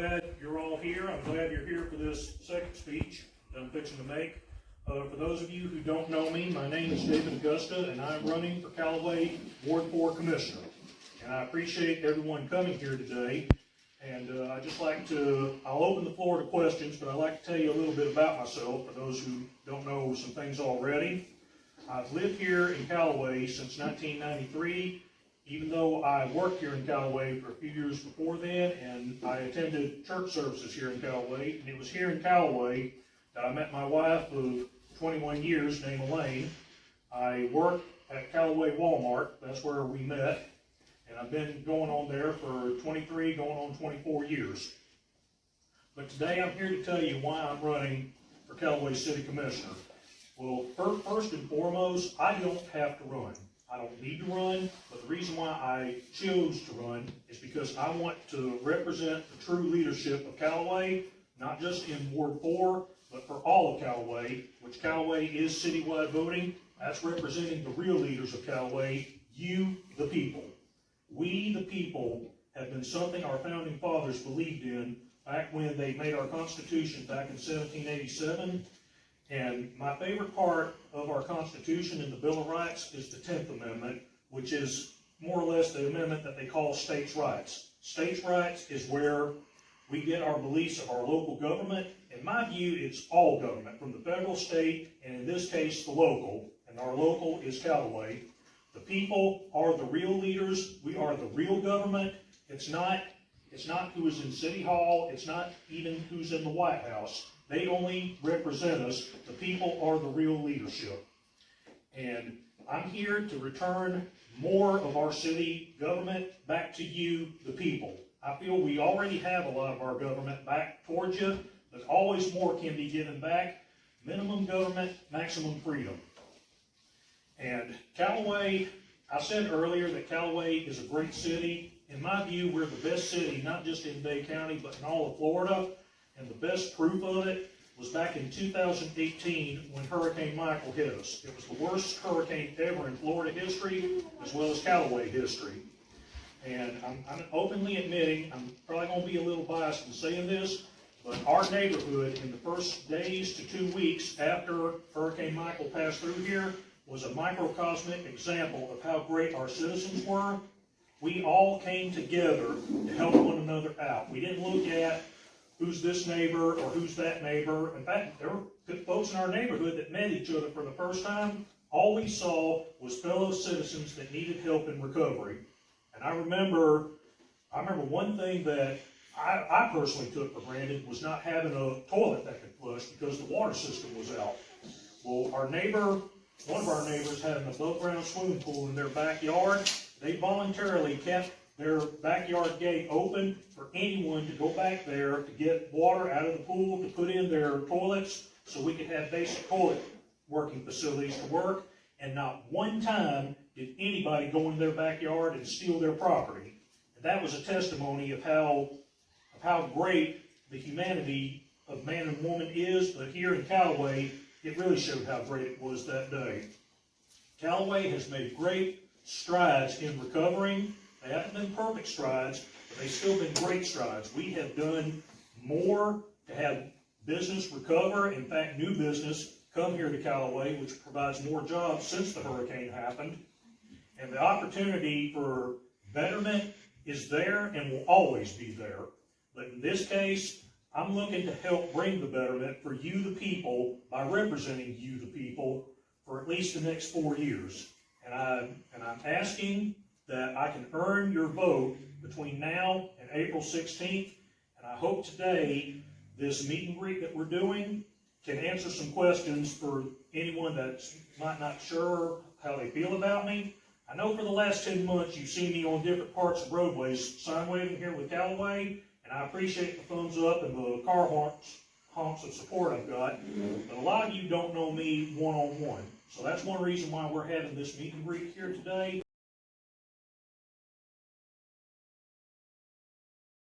Glad you're all here. I'm glad you're here for this second speech that I'm fixing to make. For those of you who don't know me, my name is David Agosta, and I'm running for Callaway Ward 4 Commissioner. And I appreciate everyone coming here today. And I'd just like to, I'll open the floor to questions, but I'd like to tell you a little bit about myself for those who don't know some things already. I've lived here in Callaway since 1993. Even though I worked here in Callaway for a few years before then, and I attended church services here in Callaway, and it was here in Callaway that I met my wife of 21 years, named Elaine. I worked at Callaway Walmart, that's where we met, and I've been going on there for 23, going on 24 years. But today I'm here to tell you why I'm running for Callaway City Commissioner. Well, first and foremost, I don't have to run. I don't need to run, but the reason why I chose to run is because I want to represent the true leadership of Callaway, not just in Ward 4, but for all of Callaway, which Callaway is citywide voting. That's representing the real leaders of Callaway, you, the people. We, the people, have been something our founding fathers believed in back when they made our Constitution back in 1787. And my favorite part of our Constitution and the Bill of Rights is the 10th Amendment, which is more or less the amendment that they call states' rights. States' rights is where we get our beliefs of our local government. In my view, it's all government, from the federal, state, and in this case, the local. And our local is Callaway. The people are the real leaders. We are the real government. It's not who is in City Hall. It's not even who's in the White House. They only represent us. The people are the real leadership. And I'm here to return more of our city government back to you, the people. I feel we already have a lot of our government back towards you, but always more can be given back. Minimum government, maximum freedom. And Callaway, I said earlier that Callaway is a great city. In my view, we're the best city, not just in Bay County, but in all of Florida. And the best proof of it was back in 2018 when Hurricane Michael hit us. It was the worst hurricane ever in Florida history, as well as Callaway history. And I'm openly admitting, I'm probably going to be a little biased in saying this, but our neighborhood in the first days to 2 weeks after Hurricane Michael passed through here was a microcosmic example of how great our citizens were. We all came together to help one another out. We didn't look at who's this neighbor or who's that neighbor. In fact, there were folks in our neighborhood that met each other for the first time. All we saw was fellow citizens that needed help in recovery. And I remember one thing that I personally took for granted was not having a toilet that could flush because the water system was out. Well, one of our neighbors had an above-ground swimming pool in their backyard. They voluntarily kept their backyard gate open for anyone to go back there to get water out of the pool to put in their toilets so we could have basic toilet working facilities to work. And not one time did anybody go in their backyard and steal their property. And that was a testimony of how great the humanity of man and woman is. But here in Callaway, it really showed how great it was that day. Callaway has made great strides in recovering. They haven't been perfect strides, but they've still been great strides. We have done more to have business recover. In fact, new business come here to Callaway, which provides more jobs since the hurricane happened. And the opportunity for betterment is there and will always be there. But in this case, I'm looking to help bring the betterment for you, the people, by representing you, the people, for at least the next 4 years. And I'm asking that I can earn your vote between now and April 16th. And I hope today this meet and greet that we're doing can answer some questions for anyone that's not sure how they feel about me. I know for the last 10 months you've seen me on different parts of roadways sign waving here with Callaway, and I appreciate the thumbs up and the car honks of support I've got. But a lot of you don't know me one-on-one. So that's one reason why we're having this meet and greet here today.